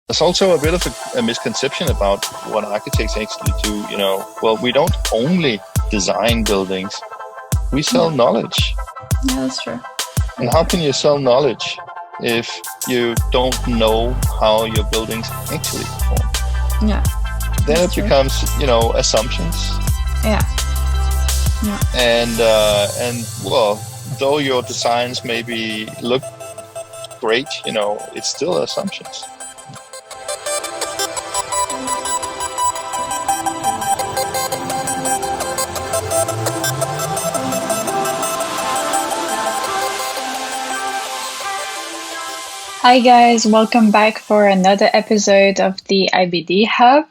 There's also a bit of a misconception about what architects actually do. Well, we don't only design buildings, we sell knowledge. Yeah, that's true. And how can you sell knowledge if you don't know how your buildings actually perform? Yeah. Then it becomes, assumptions. Yeah. And well, though your designs maybe look great, it's still assumptions. Hi guys, welcome back for another episode of the IBD Hub.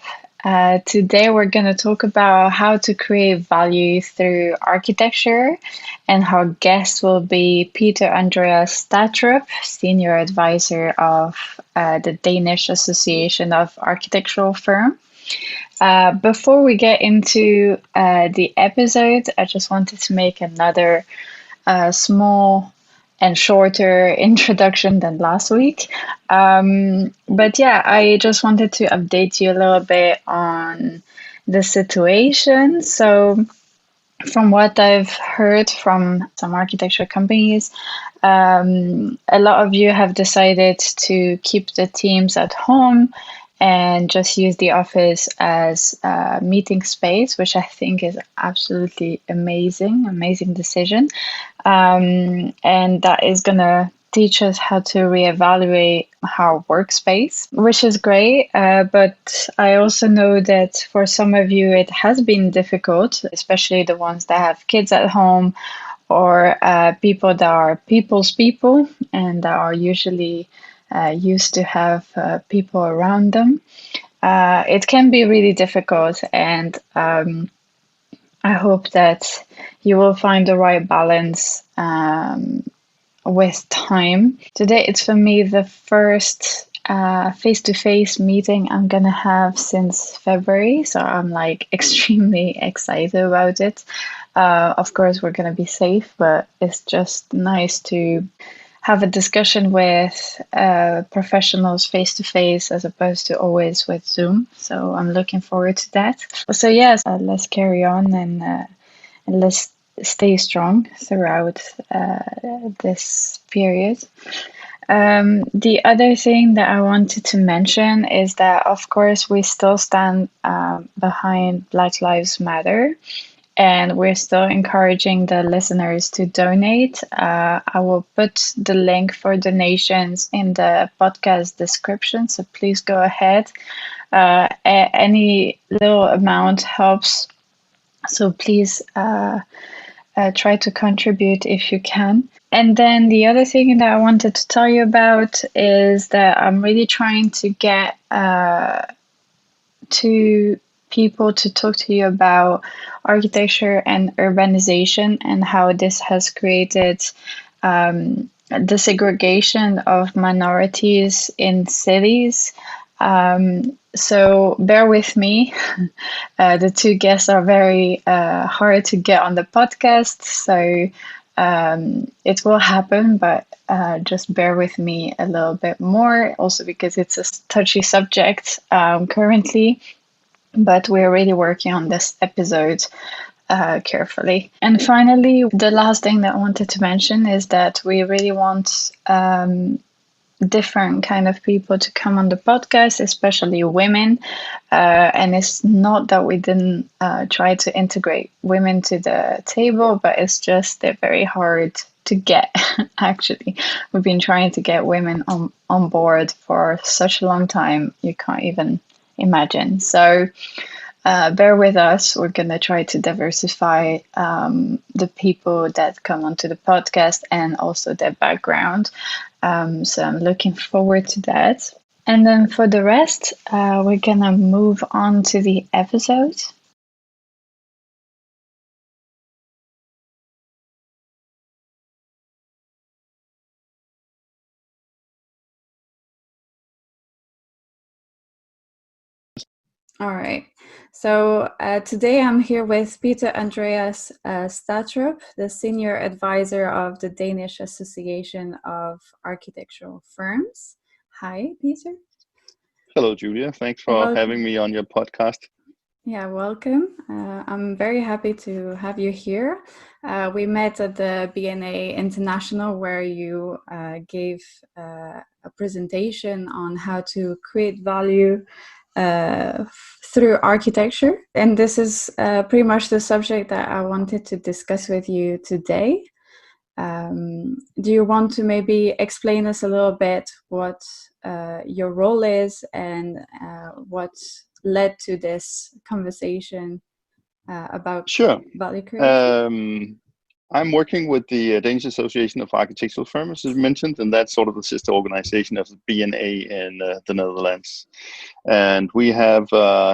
Today we're going to talk about how to create value through architecture, and our guest will be Peter Andreas Sattrup, Senior Advisor of the Danish Association of Architectural Firms. Before we get into the episode, I just wanted to make another small and shorter introduction than last week. But yeah, I just wanted to update you a little bit on the situation. So from what I've heard from some architecture companies, a lot of you have decided to keep the teams at home and just use the office as a meeting space, which I think is absolutely amazing decision. And that is going to teach us how to reevaluate our workspace, which is great. But I also know that for some of you, it has been difficult, especially the ones that have kids at home or people that are people's people and that are usually used to have people around them. It can be really difficult, and I hope that you will find the right balance with time. Today, it's for me the first face-to-face meeting I'm gonna have since February, so I'm like extremely excited about it. Of course, we're gonna be safe, but it's just nice to have a discussion with professionals face to face as opposed to always with Zoom. So I'm looking forward to that. So yes, let's carry on and let's stay strong throughout this period. The other thing that I wanted to mention is that, of course, we still stand behind Black Lives Matter. And we're still encouraging the listeners to donate. I will put the link for donations in the podcast description, so please go ahead. Any little amount helps, so please try to contribute if you can. And then the other thing that I wanted to tell you about is that I'm really trying to get to people to talk to you about architecture and urbanization and how this has created the segregation of minorities in cities. So bear with me. The two guests are very hard to get on the podcast, so it will happen, but just bear with me a little bit more, also because it's a touchy subject currently. But we're really working on this episode carefully. And finally, the last thing that I wanted to mention is that we really want different kind of people to come on the podcast, especially women. And it's not that we didn't try to integrate women to the table, but it's just they're very hard to get, actually. We've been trying to get women on board for such a long time, you can't even imagine. So bear with us. We're going to try to diversify the people that come onto the podcast and also their background. So I'm looking forward to that. And then for the rest, we're going to move on to the episode. All right. So today I'm here with Peter Andreas Sattrup, the Senior Advisor of the Danish Association of Architectural Firms. Hi, Peter. Hello, Julia. Thanks for having me on your podcast. Yeah, welcome. I'm very happy to have you here. We met at the BNA International where you gave a presentation on how to create value through architecture. And this is pretty much the subject that I wanted to discuss with you today. Do you want to maybe explain us a little bit what your role is and what led to this conversation about value creation? I'm working with the Danish Association of Architectural Firms, as mentioned, and that's sort of the sister organization of the BNA in the Netherlands. And we have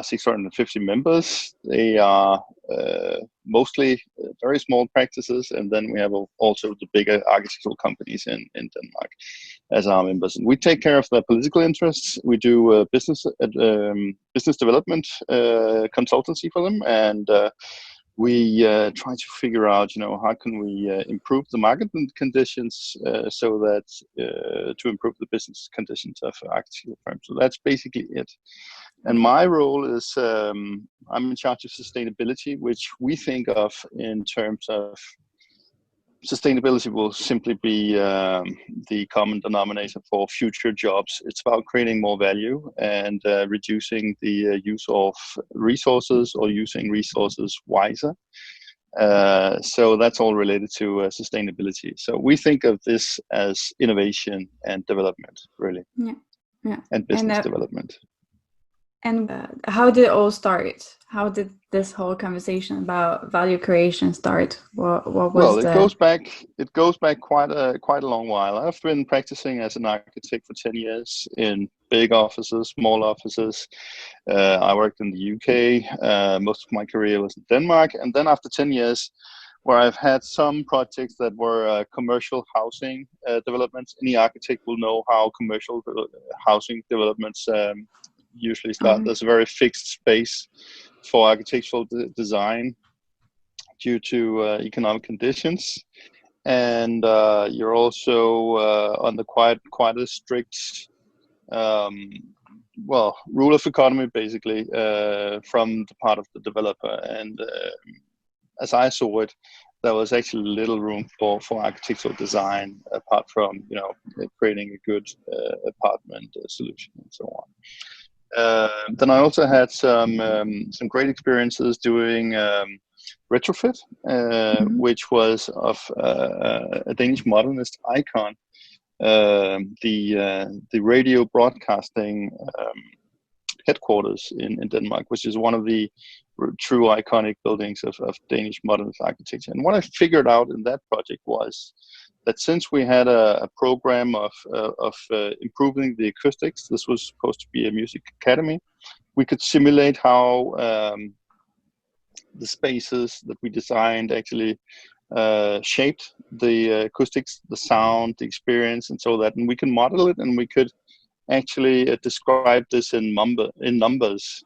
650 members. They are mostly very small practices, and then we have also the bigger architectural companies in Denmark as our members. And we take care of their political interests. We do business development consultancy for them, and we try to figure out, how can we improve the market conditions so that to improve the business conditions of architectural firms. So that's basically it. And my role is I'm in charge of sustainability, which we think of in terms of sustainability will simply be the common denominator for future jobs. It's about creating more value and reducing the use of resources or using resources wiser. So that's all related to sustainability. So we think of this as innovation and development, really. Yeah. And business development. And how did it all start? How did this whole conversation about value creation start? What was it goes back quite a long while. I've been practicing as an architect for 10 years in big offices, small offices. I worked in the UK. Most of my career was in Denmark. And then after 10 years, where I've had some projects that were commercial housing developments. Any architect will know how commercial housing developments usually start. There's a very fixed space for architectural design due to economic conditions, and you're also under quite a strict rule of economy, basically, from the part of the developer. And as I saw it, there was actually little room for architectural design apart from creating a good apartment solution and so on. Then I also had some great experiences doing retrofit, which was of a Danish modernist icon, the radio broadcasting headquarters in Denmark, which is one of the true iconic buildings of Danish modernist architecture. And what I figured out in that project was that since we had a program of improving the acoustics, this was supposed to be a music academy, we could simulate how the spaces that we designed actually shaped the acoustics, the sound, the experience, and so that, and we can model it, and we could actually describe this in numbers.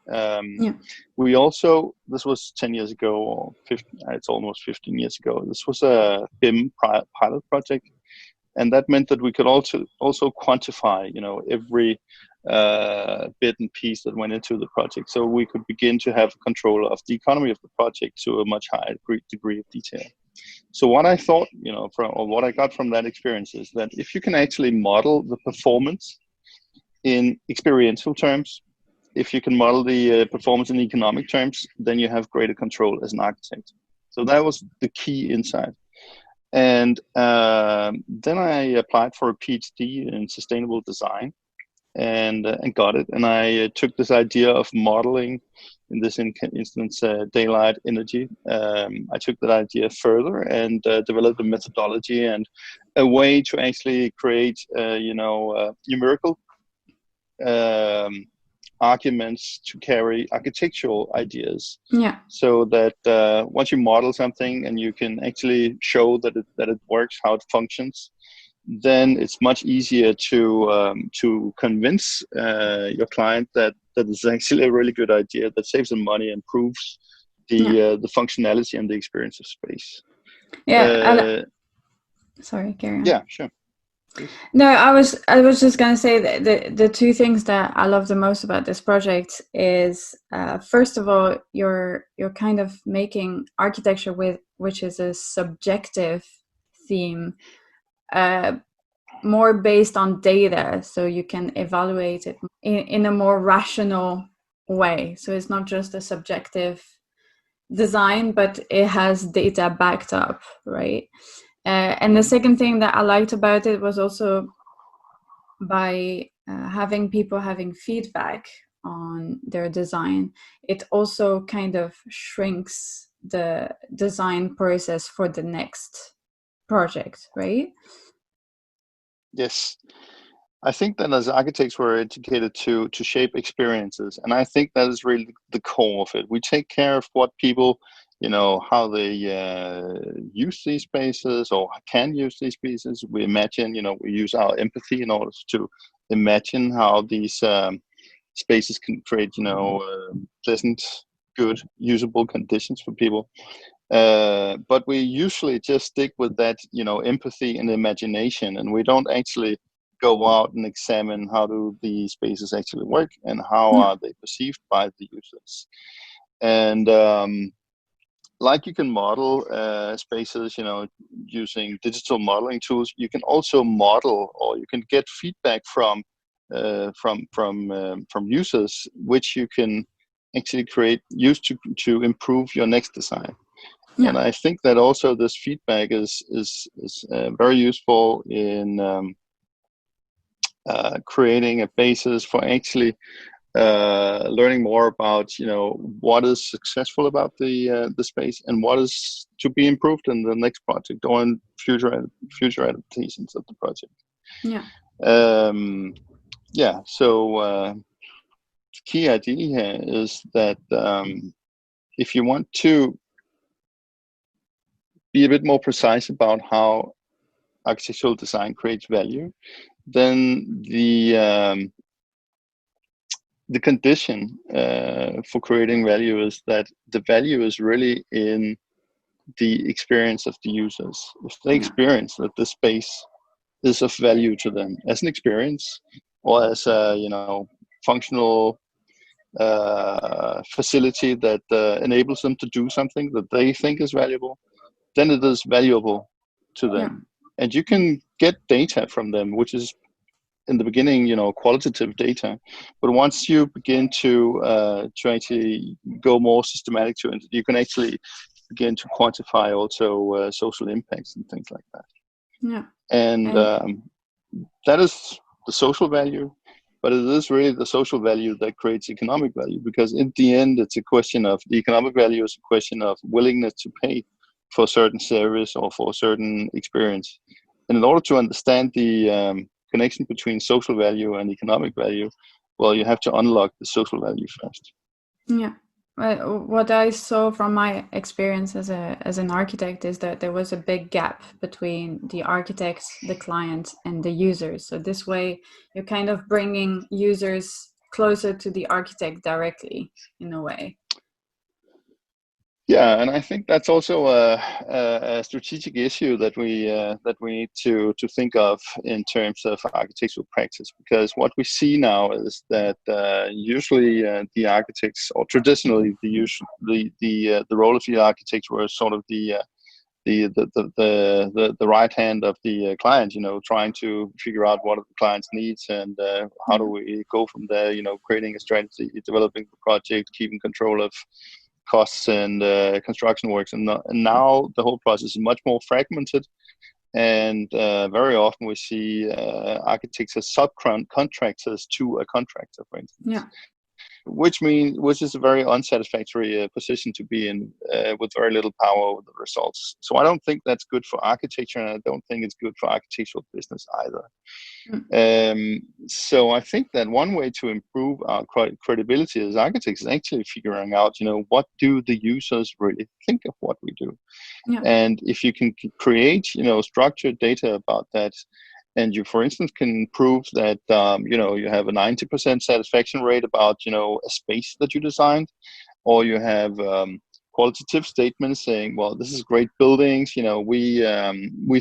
We also, this was 10 years ago, or 15, it's almost 15 years ago. This was a BIM pilot project, and that meant that we could also quantify, every bit and piece that went into the project, so we could begin to have control of the economy of the project to a much higher degree of detail. So what I thought, what I got from that experience is that if you can actually model the performance in experiential terms, if you can model the performance in economic terms, then you have greater control as an architect. So that was the key insight. And then I applied for a PhD in sustainable design and got it. And I took this idea of modeling, in this instance, daylight energy. I took that idea further and developed a methodology and a way to actually create, numerical arguments to carry architectural ideas. So that once you model something and you can actually show that it works, how it functions, then it's much easier to convince your client that it's actually a really good idea that saves them money and improves the functionality and the experience of space. Sorry, carry on. Yeah, sure. please. No, I was just gonna say that the two things that I love the most about this project is first of all, you're kind of making architecture which is a subjective theme, more based on data, so you can evaluate it in a more rational way. So it's not just a subjective design, but it has data backed up, right? And the second thing that I liked about it was also by having people having feedback on their design, it also kind of shrinks the design process for the next project, right? Yes. I think that as architects, we're educated to shape experiences, and I think that is really the core of it. We take care of what people, how they use these spaces or can use these spaces. We imagine, we use our empathy in order to imagine how these spaces can create, pleasant, good, usable conditions for people. But we usually just stick with that, empathy and imagination, and we don't actually go out and examine how do the spaces actually work and how are they perceived by the users. And like you can model spaces, using digital modeling tools, you can also model, or you can get feedback from users, which you can actually use to improve your next design. Yeah. And I think that also this feedback is very useful in creating a basis for actually learning more about what is successful about the space and what is to be improved in the next project or in future adaptations of the project. Yeah. So the key idea here is that if you want to be a bit more precise about how architectural design creates value, then the condition for creating value is that the value is really in the experience of the users. If they experience that the space is of value to them as an experience or as a functional facility that enables them to do something that they think is valuable, then it is valuable to them. Yeah. And you can get data from them, which is in the beginning, qualitative data. But once you begin to actually go more systematic to it, you can actually begin to quantify also social impacts and things like that. Yeah. And that is the social value, but it is really the social value that creates economic value, because in the end, it's a question of the economic value is a question of willingness to pay for a certain service or for a certain experience. And in order to understand the connection between social value and economic value, well, you have to unlock the social value first. Yeah. What I saw from my experience as an architect is that there was a big gap between the architects, the clients, and the users. So this way, you're kind of bringing users closer to the architect directly, in a way. Yeah, and I think that's also a strategic issue that we need to think of in terms of architectural practice, because what we see now is that usually the architects, or traditionally the role of the architect was sort of the right hand of the client, trying to figure out what are the client's needs and how do we go from there, creating a strategy, developing the project, keeping control of costs and construction works, and now the whole process is much more fragmented, and very often we see architects as subcontractors to a contractor, for instance. Yeah. Which is a very unsatisfactory position to be in, with very little power over the results. So I don't think that's good for architecture, and I don't think it's good for architectural business either. So I think that one way to improve our credibility as architects is actually figuring out, what do the users really think of what we do? Yeah. And if you can create, structured data about that, and you, for instance, can prove that, you have a 90% satisfaction rate about, a space that you designed, or you have qualitative statements saying, well, this is great buildings, we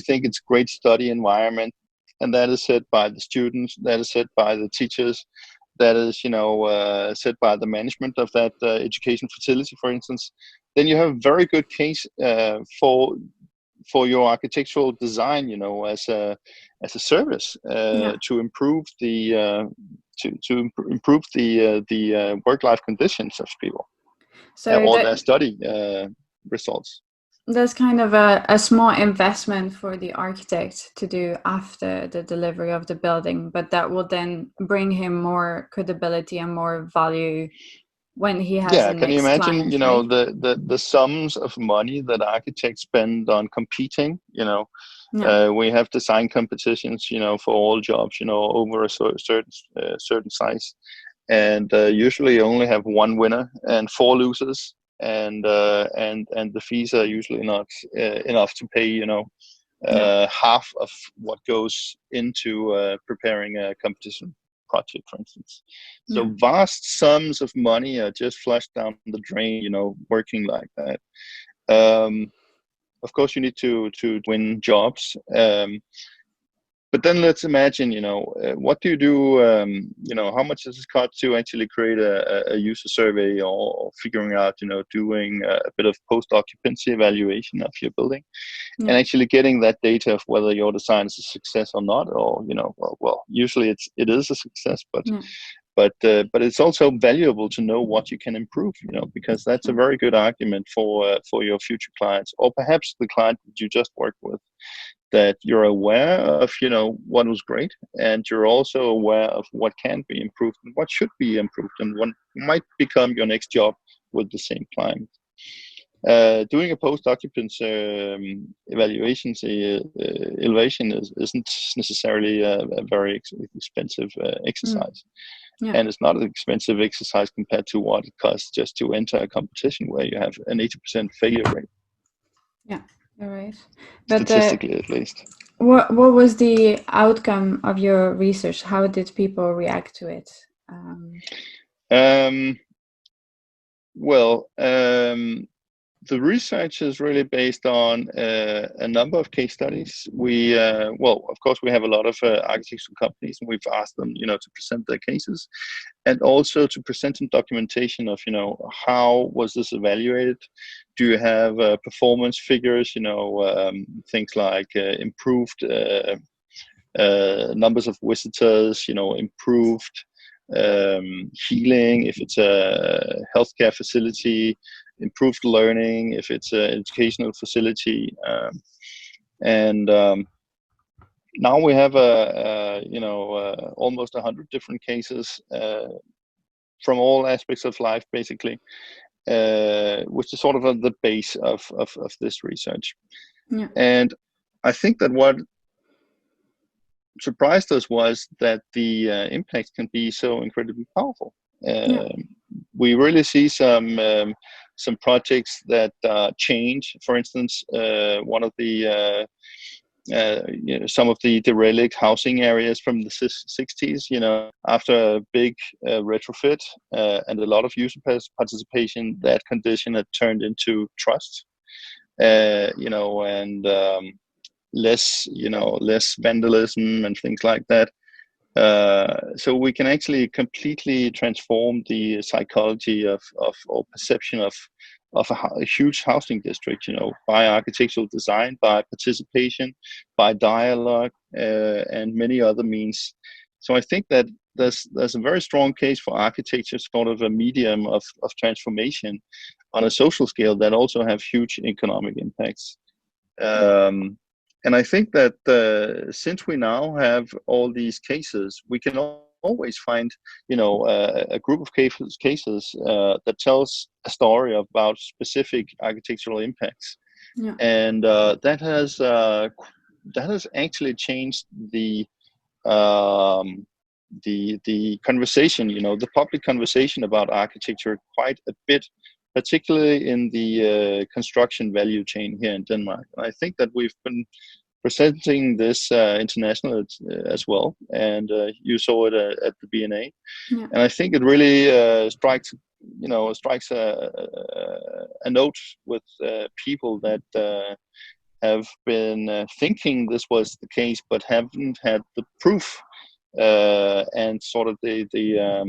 think it's great study environment, and that is set by the students, that is set by the teachers, that is set by the management of that education facility, for instance, then you have a very good case for your architectural design, as a service to improve the improve the work-life conditions of people, or their study results. That's kind of a small investment for the architect to do after the delivery of the building, but that will then bring him more credibility and more value when he has a next can you imagine, client, right? the sums of money that architects spend on competing, we have design competitions, for all jobs, over a certain size, and usually only have one winner and 4 losers, and the fees are usually not enough to pay, half of what goes into preparing a competition project, for instance. So vast sums of money are just flushed down the drain, working like that. Of course, you need to win jobs. But then let's imagine, what do you do? How much does it cost to actually create a user survey, or figuring out, doing a bit of post-occupancy evaluation of your building, and actually getting that data of whether your design is a success or not, or well, usually it is a success, but it's also valuable to know what you can improve, because that's a very good argument for your future clients, or perhaps the client that you just worked with, that you're aware of, what was great, and you're also aware of what can be improved and what should be improved, and what might become your next job with the same client. Doing a post-occupancy evaluation isn't necessarily a very expensive exercise. And it's not an expensive exercise compared to what it costs just to enter a competition where you have an 80% failure rate. Yeah. All right. But statistically, at least. What was the outcome of your research? How did people react to it? The research is really based on a number of case studies. Of course, we have a lot of architectural companies, and we've asked them, to present their cases, and also to present some documentation of, how was this evaluated? Do you have performance figures? Things like improved numbers of visitors, improved healing if it's a healthcare facility, improved learning if it's an educational facility, and now we have almost 100 different cases from all aspects of life, basically, which is sort of the base of this research. And I think that what surprised us was that the impact can be so incredibly powerful. We really see some projects that change. For instance, one of the some of the derelict housing areas from the 60s, after a big retrofit and a lot of user participation, that condition had turned into trust, and less vandalism and things like that. So we can actually completely transform the psychology of or perception of a huge housing district, by architectural design, by participation, by dialogue, and many other means. So I think that there's a very strong case for architecture, sort of a medium of transformation on a social scale that also have huge economic impacts. And I think that since we now have all these cases, we can always find, a group of cases that tells a story about specific architectural impacts, and that has actually changed the conversation, the public conversation about architecture quite a bit, particularly in the construction value chain here in Denmark. And I think that we've been presenting this international as well, and you saw it at the BNA. And I think it really strikes a note with people that have been thinking this was the case, but haven't had the proof and sort of the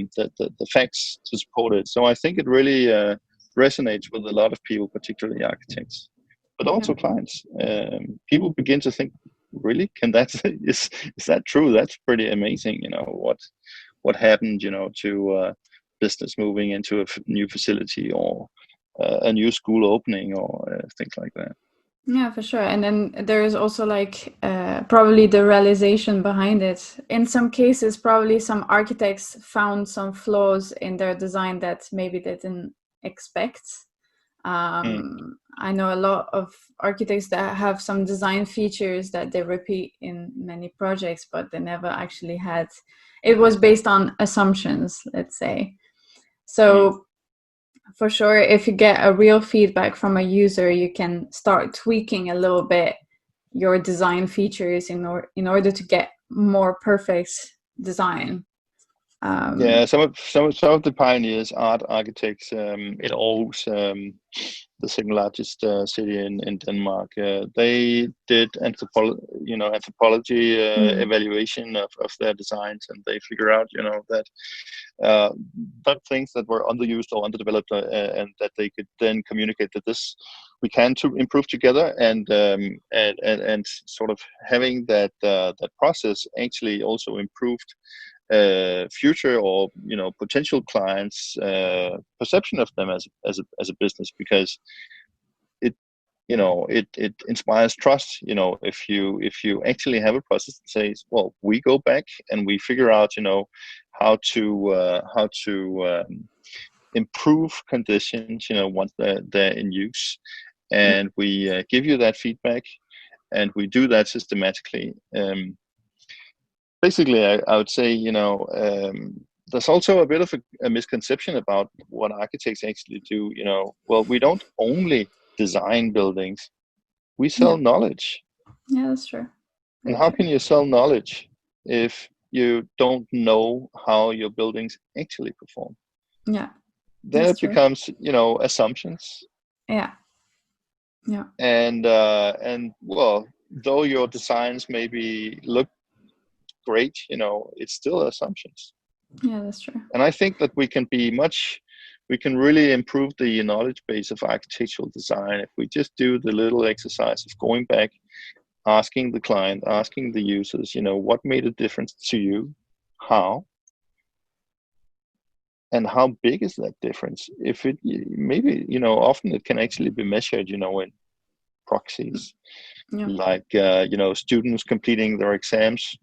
facts to support it. So I think it really resonates with a lot of people, particularly architects, but also clients. People begin to think, really, can that is that true? That's pretty amazing. What happened, to business moving into a new facility or a new school opening or things like that. Yeah, for sure. And then there is also like probably the realization behind it. In some cases, probably some architects found some flaws in their design that maybe they didn't expect. I know a lot of architects that have some design features that they repeat in many projects, but they never actually had. It was based on assumptions, let's say. So for sure, if you get a real feedback from a user, you can start tweaking a little bit your design features in order to get more perfect design. Some of the pioneers, art architects, in Aarhus, the second largest city in Denmark, they did anthropology evaluation of their designs, and they figure out that things that were underused or underdeveloped, and that they could then communicate that this we can to improve together, and sort of having that process actually also improved future or potential clients' perception of them as a business, because it inspires trust. If you actually have a process that says, well, we go back and we figure out how to improve conditions once they're in use, and we give you that feedback, and we do that systematically. Basically, I would say, there's also a bit of a misconception about what architects actually do. Well, we don't only design buildings, we sell knowledge. Yeah, that's true. And how can you sell knowledge if you don't know how your buildings actually perform? Yeah. Then it becomes, assumptions. Yeah. Yeah. And well, though your designs maybe look great, it's still assumptions. Yeah, that's true. And I think that we can really improve the knowledge base of architectural design if we just do the little exercise of going back, asking the client, asking the users, what made a difference to you, how, and how big is that difference? If it maybe, often it can actually be measured, in proxies, like students completing their exams,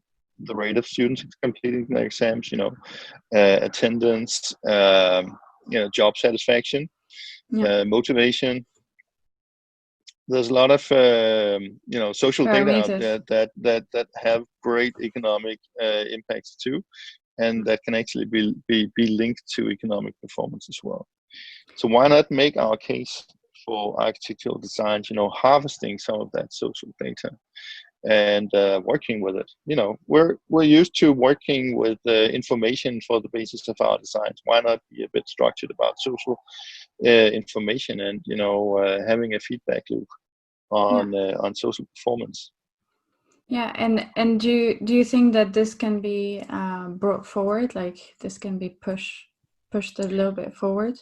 the rate of students completing their exams, attendance, job satisfaction, motivation. There's a lot of social data out there that have great economic impacts too, and that can actually be linked to economic performance as well. So why not make our case for architectural design, harvesting some of that social data and working with it. We're used to working with information for the basis of our designs. Why not be a bit structured about social information and having a feedback loop on social performance? Yeah, and do you think that this can be brought forward? Like this can be pushed a little bit forward?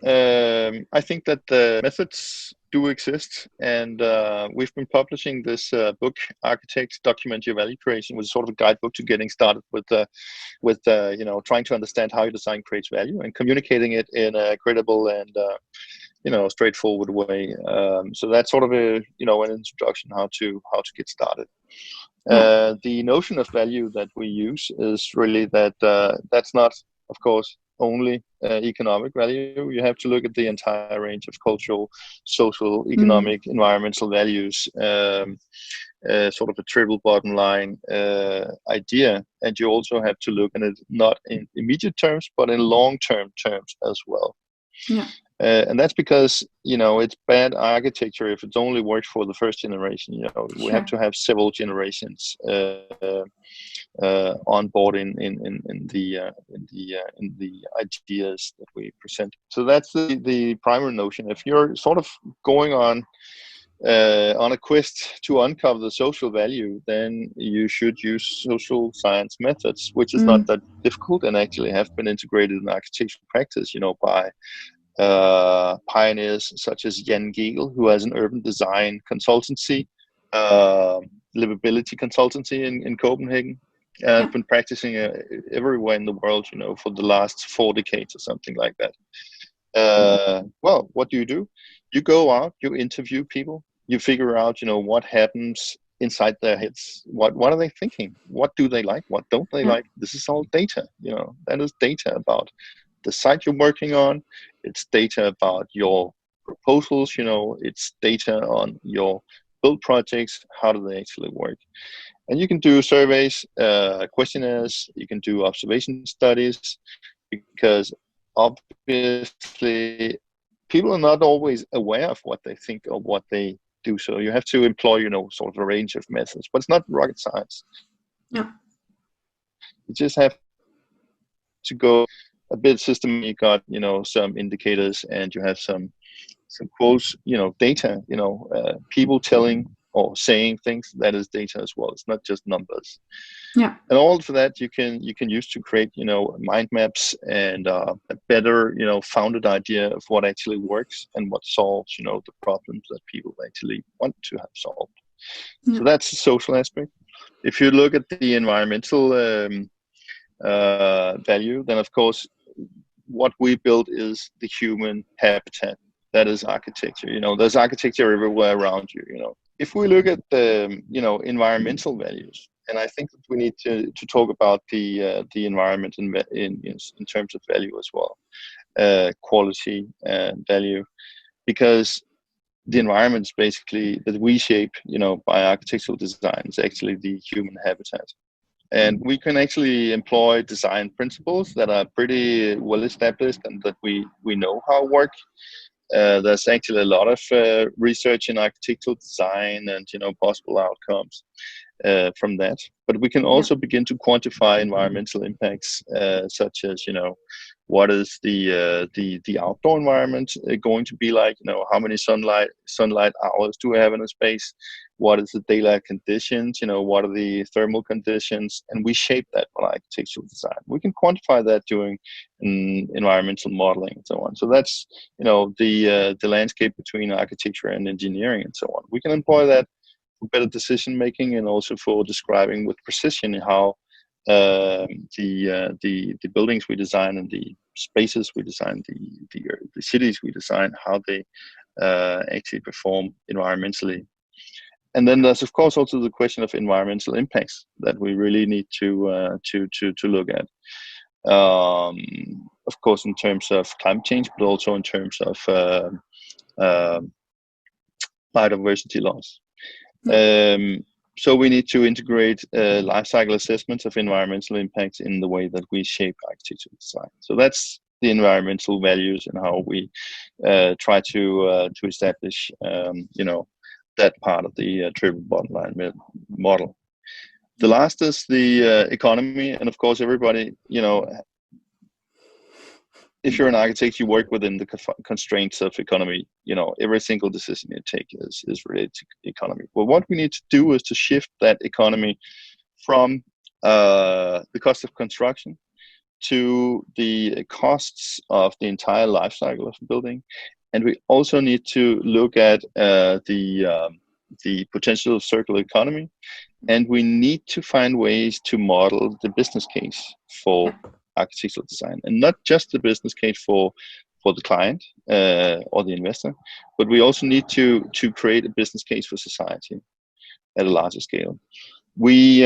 I think that the methods do exist, and we've been publishing this book, Architects Document Your Value Creation, which is sort of a guidebook to getting started with trying to understand how your design creates value and communicating it in a credible and straightforward way. So that's sort of an introduction how to get started. The notion of value that we use is really that that's not, of course, only economic value. You have to look at the entire range of cultural, social, economic, environmental values, sort of a triple bottom line idea. And you also have to look at it not in immediate terms, but in long-term terms as well. Yeah. And that's because, it's bad architecture if it only works for the first generation. We have to have several generations on board in the ideas that we present. So that's the primary notion. If you're sort of going on a quest to uncover the social value, then you should use social science methods, which is not that difficult and actually have been integrated in architectural practice, by pioneers such as Jan Gehl, who has an urban design consultancy, livability consultancy in Copenhagen. I've been practicing everywhere in the world, for the last 4 decades or something like that. Well, what do? You go out, you interview people, you figure out, what happens inside their heads. What are they thinking? What do they like? What don't they like? This is all data, that is data about the site you're working on. It's data about your proposals, it's data on your build projects. How do they actually work? And you can do surveys, questionnaires, you can do observation studies, because obviously people are not always aware of what they think or what they do. So you have to employ, sort of a range of methods, but it's not rocket science. Yeah. You just have to go a bit system. You got, some indicators, and you have some quotes, data, people telling or saying things. That is data as well. It's not just numbers. Yeah. And all of that you can use to create, mind maps and a better, founded idea of what actually works and what solves, the problems that people actually want to have solved. Yeah. So that's the social aspect. If you look at the environmental value, then of course what we build is the human habitat. That is architecture. There's architecture everywhere around you. If we look at the environmental values, and I think that we need to talk about the environment in terms of value as well, quality and value, because the environment is basically that we shape, by architectural design, is actually the human habitat. And we can actually employ design principles that are pretty well established and that we know how work. There's actually a lot of research in architectural design and possible outcomes from that. But we can also begin to quantify environmental impacts, such as what is the outdoor environment going to be like? How many sunlight hours do we have in a space? What is the daylight conditions? What are the thermal conditions? And we shape that by architectural design. We can quantify that during environmental modeling and so on. So that's the landscape between architecture and engineering and so on. We can employ that for better decision making and also for describing with precision how the buildings we design and the spaces we design, the cities we design, how they actually perform environmentally. And then there's of course also the question of environmental impacts that we really need to look at. Of course, in terms of climate change, but also in terms of biodiversity loss. So we need to integrate life cycle assessments of environmental impacts in the way that we shape architectural design. So that's the environmental values and how we try to establish, that part of the triple bottom line model. The last is the economy, and of course, everybody, if you're an architect, you work within the constraints of economy. Every single decision you take is related to economy. Well, what we need to do is to shift that economy from the cost of construction to the costs of the entire life cycle of a building. And we also need to look at the potential of circular economy. And we need to find ways to model the business case for architectural design, and not just the business case for the client or the investor, but we also need to create a business case for society at a larger scale. We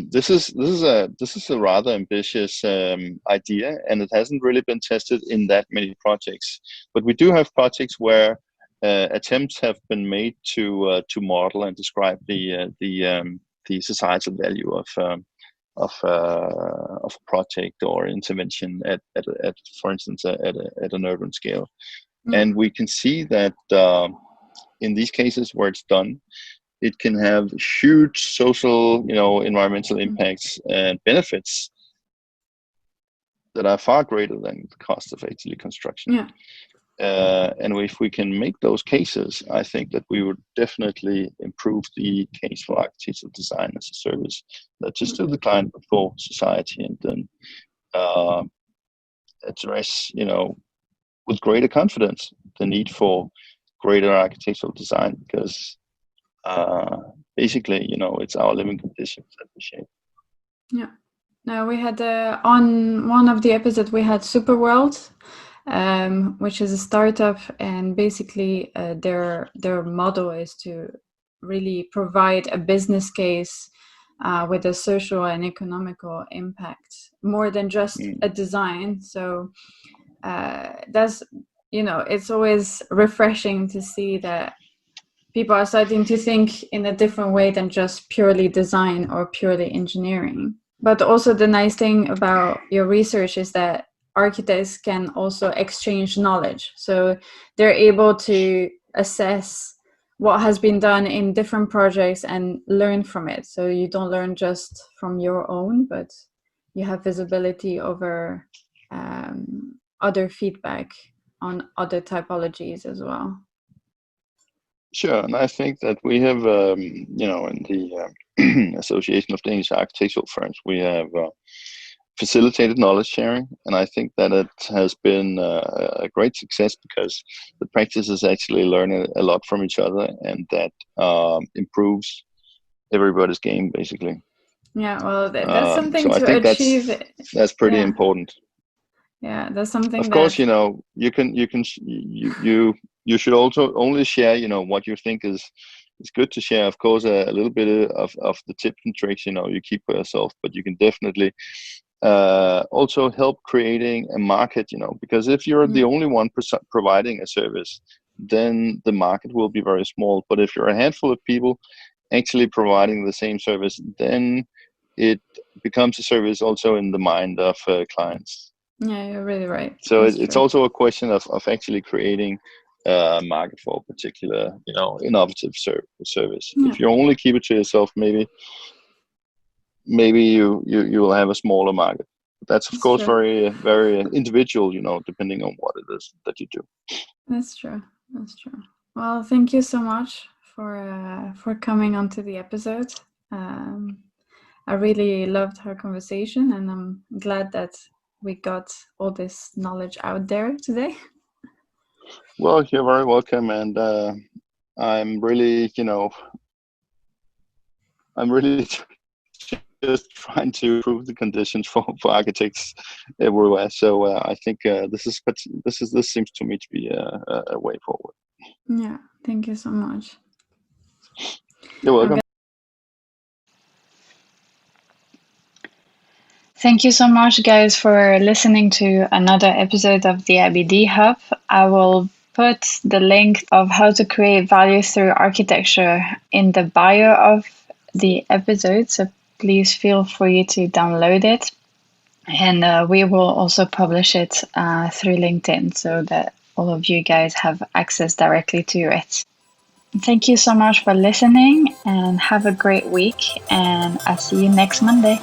this is a rather ambitious idea, and it hasn't really been tested in that many projects. But we do have projects where attempts have been made to model and describe the societal value of a project or intervention at for instance at an urban scale. And we can see that in these cases where it's done, it can have huge social, environmental impacts and benefits that are far greater than the cost of actually construction. Yeah. And if we can make those cases, I think that we would definitely improve the case for architectural design as a service, not just to the client, but for society, and then address, with greater confidence, the need for greater architectural design, because basically, it's our living conditions that we shape. Yeah. Now we had on one of the episodes we had Superworld, which is a startup, and basically their model is to really provide a business case with a social and economical impact, more than just a design. So that's, it's always refreshing to see that people are starting to think in a different way than just purely design or purely engineering. But also the nice thing about your research is that architects can also exchange knowledge. So they're able to assess what has been done in different projects and learn from it. So you don't learn just from your own, but you have visibility over other feedback on other typologies as well. Sure, and I think that we have, in the Association of Danish Architectural Firms, we have facilitated knowledge sharing, and I think that it has been a great success because the practices actually learn a lot from each other, and that improves everybody's game, basically. Yeah, well, that's something so to I think achieve. That's pretty important. Yeah, that's something. Of course, you should also only share, what you think is good to share. Of course, a little bit of the tips and tricks, you keep for yourself, but you can definitely also help creating a market, because if you're the only one providing a service, then the market will be very small. But if you're a handful of people actually providing the same service, then it becomes a service also in the mind of clients. Yeah, you're really right. So it's also a question of actually creating a market for a particular, innovative service. Yeah. If you only keep it to yourself, maybe you will have a smaller market. But that's of course true. very, very individual, depending on what it is that you do. That's true. Well, thank you so much for coming onto the episode. I really loved our conversation, and I'm glad that we got all this knowledge out there today. Well, you're very welcome, and I'm really, just trying to improve the conditions for architects everywhere. So I think this seems to me to be a way forward. Yeah, thank you so much. You're welcome. Thank you so much, guys, for listening to another episode of the IBD Hub. I will put the link of how to create value through architecture in the bio of the episode, so please feel free to download it. And we will also publish it through LinkedIn so that all of you guys have access directly to it. Thank you so much for listening, and have a great week, and I'll see you next Monday.